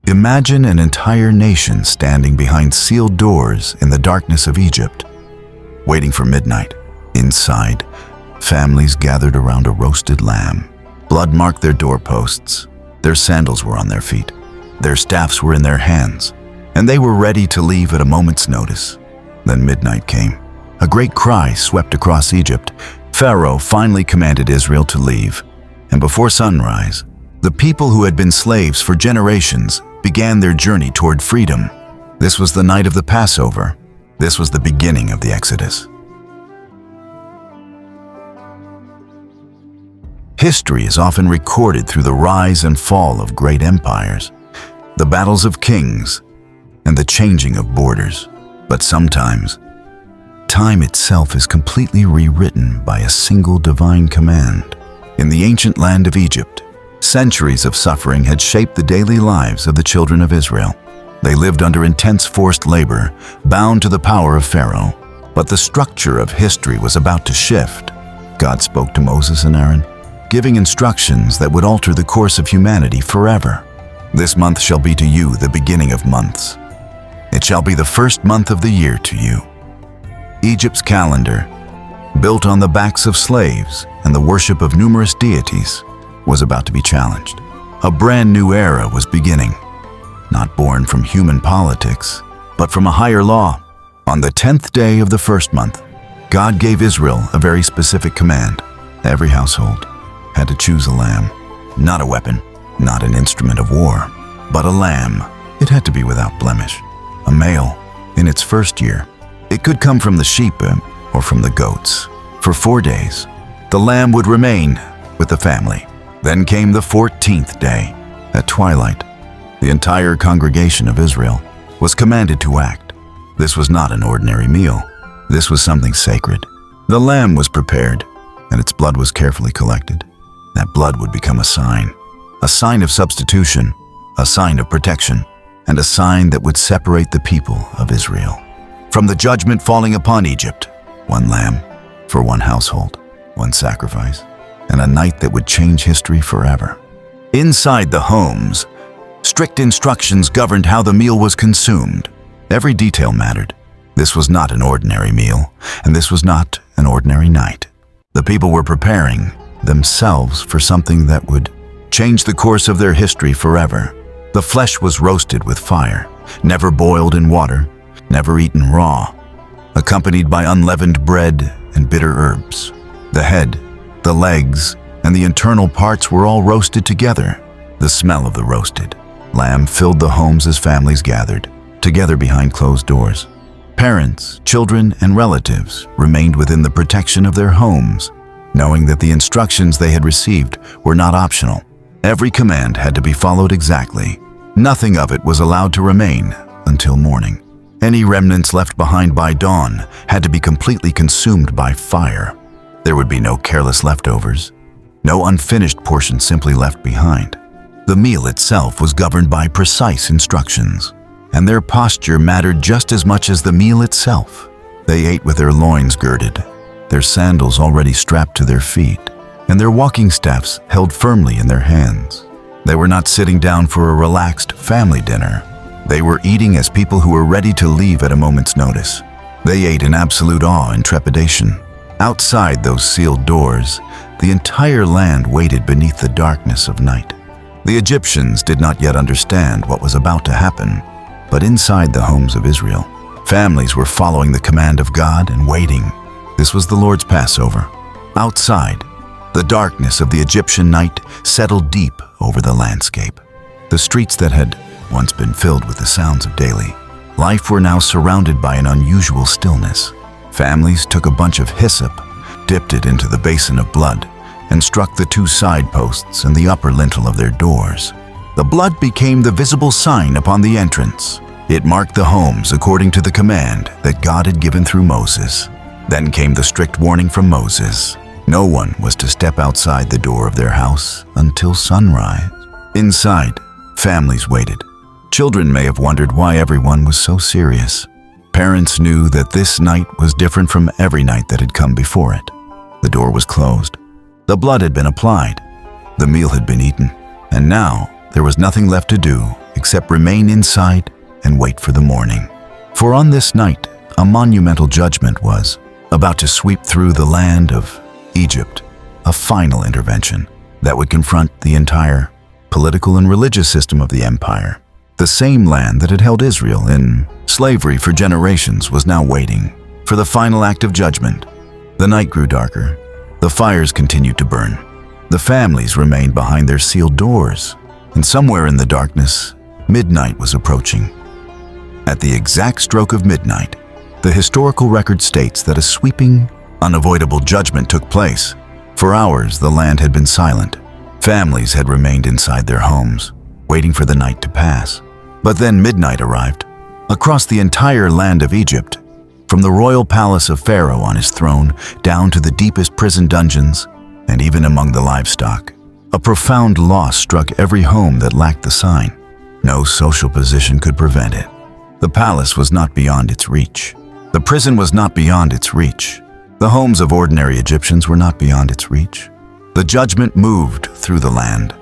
Imagine an entire nation standing behind sealed doors in the darkness of Egypt, waiting for midnight. Inside, families gathered around a roasted lamb. Blood marked their doorposts. Their sandals were on their feet. Their staffs were in their hands, and they were ready to leave at a moment's notice. Then midnight came. A great cry swept across Egypt. Pharaoh finally commanded Israel to leave, and before sunrise, the people who had been slaves for generations began their journey toward freedom. This was the night of the Passover. This was the beginning of the Exodus. History is often recorded through the rise and fall of great empires, the battles of kings, and the changing of borders. But sometimes, time itself is completely rewritten by a single divine command. In the ancient land of Egypt, centuries of suffering had shaped the daily lives of the children of Israel. They lived under intense forced labor, bound to the power of Pharaoh. But the structure of history was about to shift. God spoke to Moses and Aaron, giving instructions that would alter the course of humanity forever. This month shall be to you the beginning of months. It shall be the first month of the year to you. Egypt's calendar, built on the backs of slaves and the worship of numerous deities, was about to be challenged. A brand new era was beginning, not born from human politics, but from a higher law. On the 10th day of the first month, God gave Israel a very specific command. Every household had to choose a lamb, not a weapon, not an instrument of war, but a lamb. It had to be without blemish, a male in its first year. It could come from the sheep or from the goats. For 4 days, the lamb would remain with the family. Then came the 14th day. At twilight, the entire congregation of Israel was commanded to act. This was not an ordinary meal. This was something sacred. The lamb was prepared, and its blood was carefully collected. That blood would become a sign of substitution, a sign of protection, and a sign that would separate the people of Israel from the judgment falling upon Egypt. One lamb for one household, one sacrifice, and a night that would change history forever. Inside the homes, strict instructions governed how the meal was consumed. Every detail mattered. This was not an ordinary meal, and this was not an ordinary night. The people were preparing themselves for something that would change the course of their history forever. The flesh was roasted with fire, never boiled in water, never eaten raw, accompanied by unleavened bread and bitter herbs. The head, the legs, and the internal parts were all roasted together. The smell of the roasted lamb filled the homes as families gathered, together behind closed doors. Parents, children, and relatives remained within the protection of their homes, knowing that the instructions they had received were not optional. Every command had to be followed exactly. Nothing of it was allowed to remain until morning. Any remnants left behind by dawn had to be completely consumed by fire. There would be no careless leftovers, no unfinished portion simply left behind. The meal itself was governed by precise instructions, and their posture mattered just as much as the meal itself. They ate with their loins girded, their sandals already strapped to their feet, and their walking staffs held firmly in their hands. They were not sitting down for a relaxed family dinner. They were eating as people who were ready to leave at a moment's notice. They ate in absolute awe and trepidation. Outside those sealed doors, the entire land waited beneath the darkness of night. The Egyptians did not yet understand what was about to happen, but inside the homes of Israel, families were following the command of God and waiting. This was the Lord's Passover. Outside, the darkness of the Egyptian night settled deep over the landscape. The streets that had once been filled with the sounds of daily life were now surrounded by an unusual stillness. Families took a bunch of hyssop, dipped it into the basin of blood, and struck the 2 side posts and the upper lintel of their doors. The blood became the visible sign upon the entrance. It marked the homes according to the command that God had given through Moses. Then came the strict warning from Moses. No one was to step outside the door of their house until sunrise. Inside, families waited. Children may have wondered why everyone was so serious. Parents knew that this night was different from every night that had come before it. The door was closed. The blood had been applied. The meal had been eaten. And now there was nothing left to do except remain inside and wait for the morning. For on this night, a monumental judgment was about to sweep through the land of Egypt, a final intervention that would confront the entire political and religious system of the empire. The same land that had held Israel in slavery for generations was now waiting for the final act of judgment. The night grew darker. The fires continued to burn. The families remained behind their sealed doors, and somewhere in the darkness, midnight was approaching. At the exact stroke of midnight, the historical record states that a sweeping, unavoidable judgment took place. For hours, the land had been silent. Families had remained inside their homes, waiting for the night to pass. But then midnight arrived. Across the entire land of Egypt, from the royal palace of Pharaoh on his throne down to the deepest prison dungeons, and even among the livestock, a profound loss struck every home that lacked the sign. No social position could prevent it. The palace was not beyond its reach. The prison was not beyond its reach. The homes of ordinary Egyptians were not beyond its reach. The judgment moved through the land,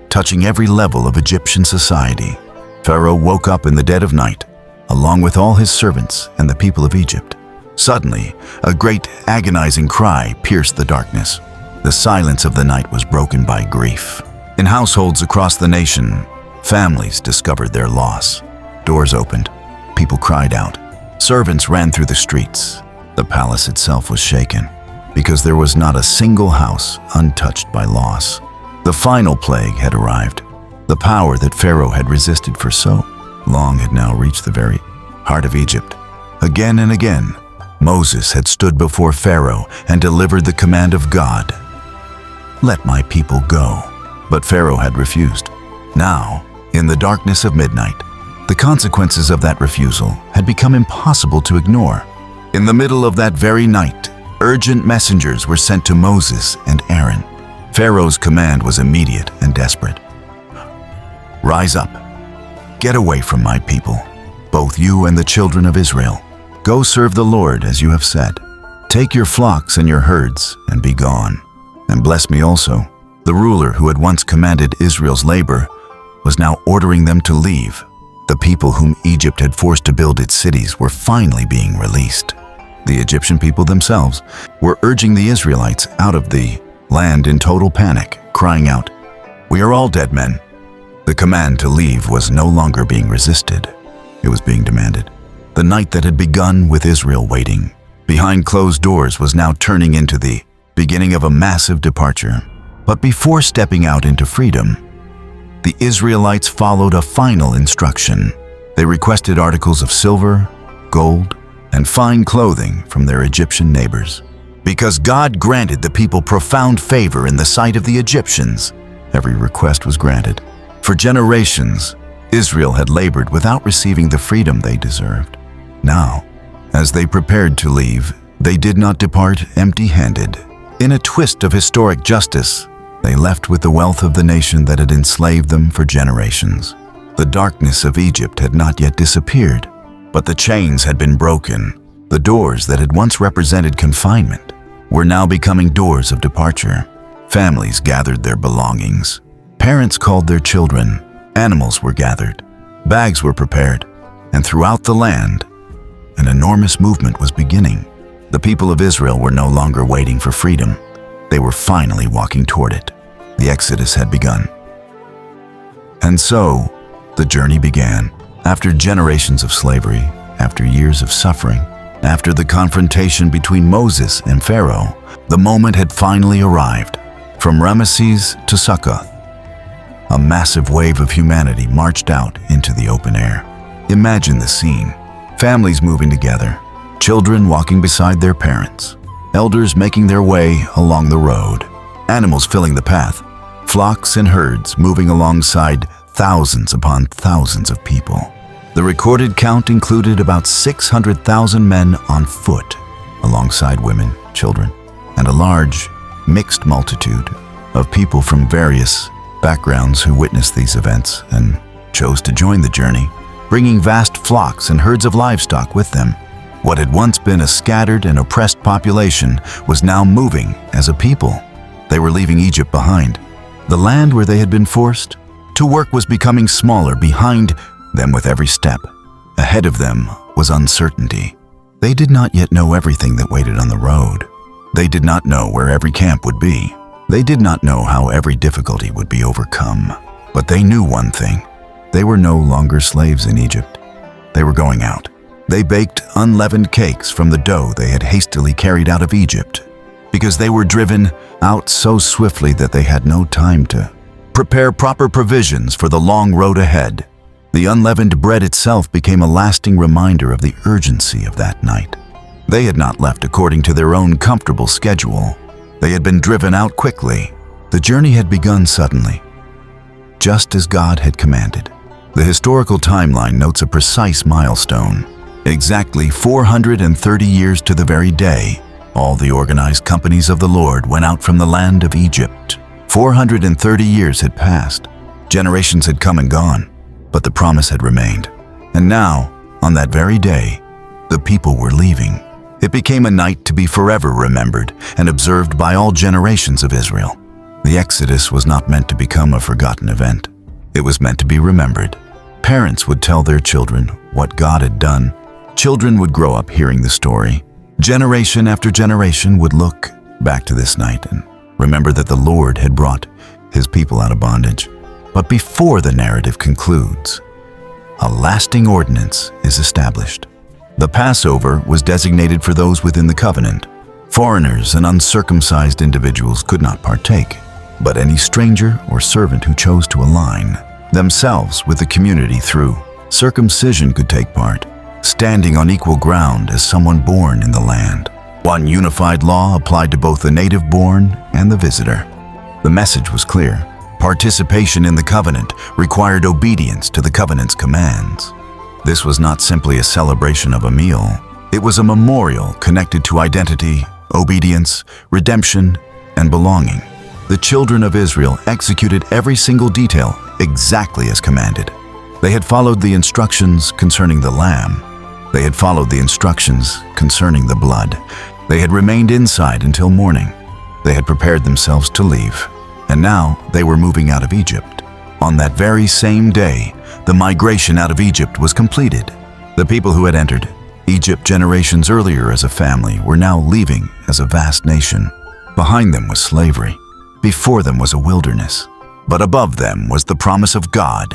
touching every level of Egyptian society. Pharaoh woke up in the dead of night, along with all his servants and the people of Egypt. Suddenly, a great agonizing cry pierced the darkness. The silence of the night was broken by grief. In households across the nation, families discovered their loss. Doors opened. People cried out. Servants ran through the streets. The palace itself was shaken, because there was not a single house untouched by loss. The final plague had arrived. The power that Pharaoh had resisted for so long had now reached the very heart of Egypt. Again and again, Moses had stood before Pharaoh and delivered the command of God, "Let my people go." But Pharaoh had refused. Now, in the darkness of midnight, the consequences of that refusal had become impossible to ignore. In the middle of that very night, urgent messengers were sent to Moses and Aaron. Pharaoh's command was immediate and desperate. "Rise up. Get away from my people, both you and the children of Israel. Go serve the Lord as you have said. Take your flocks and your herds and be gone. And bless me also." The ruler who had once commanded Israel's labor was now ordering them to leave. The people whom Egypt had forced to build its cities were finally being released. The Egyptian people themselves were urging the Israelites out of the land in total panic, crying out, "We are all dead men." The command to leave was no longer being resisted. It was being demanded. The night that had begun with Israel waiting behind closed doors was now turning into the beginning of a massive departure. But before stepping out into freedom, the Israelites followed a final instruction. They requested articles of silver, gold, and fine clothing from their Egyptian neighbors. Because God granted the people profound favor in the sight of the Egyptians, every request was granted. For generations, Israel had labored without receiving the freedom they deserved. Now, as they prepared to leave, they did not depart empty-handed. In a twist of historic justice, they left with the wealth of the nation that had enslaved them for generations. The darkness of Egypt had not yet disappeared, but the chains had been broken. The doors that had once represented confinement were now becoming doors of departure. Families gathered their belongings. Parents called their children. Animals were gathered. Bags were prepared. And throughout the land, an enormous movement was beginning. The people of Israel were no longer waiting for freedom. They were finally walking toward it. The Exodus had begun. And so, the journey began. After generations of slavery, after years of suffering, after the confrontation between Moses and Pharaoh, the moment had finally arrived. From Ramesses to Succoth, a massive wave of humanity marched out into the open air. Imagine the scene. Families moving together, children walking beside their parents, elders making their way along the road, animals filling the path, flocks and herds moving alongside thousands upon thousands of people. The recorded count included about 600,000 men on foot, alongside women, children, and a large, mixed multitude of people from various backgrounds who witnessed these events and chose to join the journey, bringing vast flocks and herds of livestock with them. What had once been a scattered and oppressed population was now moving as a people. They were leaving Egypt behind, the land where they had been forced To work was becoming smaller behind them with every step. Ahead of them was uncertainty. They did not yet know everything that waited on the road. They did not know where every camp would be. They did not know how every difficulty would be overcome. But they knew one thing. They were no longer slaves in Egypt. They were going out. They baked unleavened cakes from the dough they had hastily carried out of Egypt, because they were driven out so swiftly that they had no time to prepare proper provisions for the long road ahead. The unleavened bread itself became a lasting reminder of the urgency of that night. They had not left according to their own comfortable schedule. They had been driven out quickly. The journey had begun suddenly, just as God had commanded. The historical timeline notes a precise milestone. Exactly 430 years to the very day, all the organized companies of the Lord went out from the land of Egypt. 430 years had passed. Generations had come and gone, but the promise had remained. And now, on that very day, the people were leaving. It became a night to be forever remembered and observed by all generations of Israel. The Exodus was not meant to become a forgotten event. It was meant to be remembered. Parents would tell their children what God had done. Children would grow up hearing the story. Generation after generation would look back to this night and remember that the Lord had brought his people out of bondage. But before the narrative concludes, a lasting ordinance is established. The Passover was designated for those within the covenant. Foreigners and uncircumcised individuals could not partake, but any stranger or servant who chose to align themselves with the community through circumcision could take part, standing on equal ground as someone born in the land. One unified law applied to both the native-born and the visitor. The message was clear. Participation in the covenant required obedience to the covenant's commands. This was not simply a celebration of a meal. It was a memorial connected to identity, obedience, redemption, and belonging. The children of Israel executed every single detail exactly as commanded. They had followed the instructions concerning the lamb. They had followed the instructions concerning the blood. They had remained inside until morning. They had prepared themselves to leave. And now they were moving out of Egypt. On that very same day, the migration out of Egypt was completed. The people who had entered Egypt generations earlier as a family were now leaving as a vast nation. Behind them was slavery. Before them was a wilderness. But above them was the promise of God.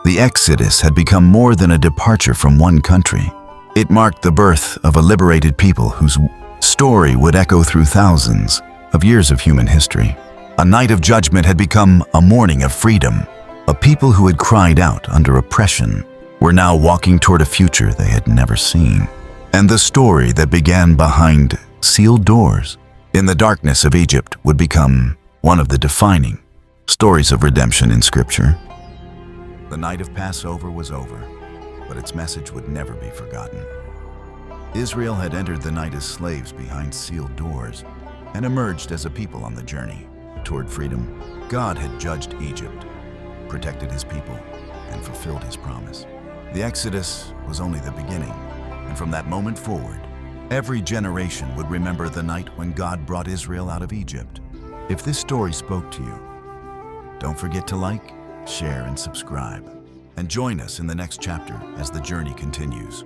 The Exodus had become more than a departure from one country. It marked the birth of a liberated people whose story would echo through thousands of years of human history. A night of judgment had become a morning of freedom. A people who had cried out under oppression were now walking toward a future they had never seen. And the story that began behind sealed doors in the darkness of Egypt would become one of the defining stories of redemption in Scripture. The night of Passover was over, but its message would never be forgotten. Israel had entered the night as slaves behind sealed doors and emerged as a people on the journey toward freedom. God had judged Egypt, protected his people, and fulfilled his promise. The Exodus was only the beginning, and from that moment forward, every generation would remember the night when God brought Israel out of Egypt. If this story spoke to you, don't forget to like, share, and subscribe. And join us in the next chapter as the journey continues.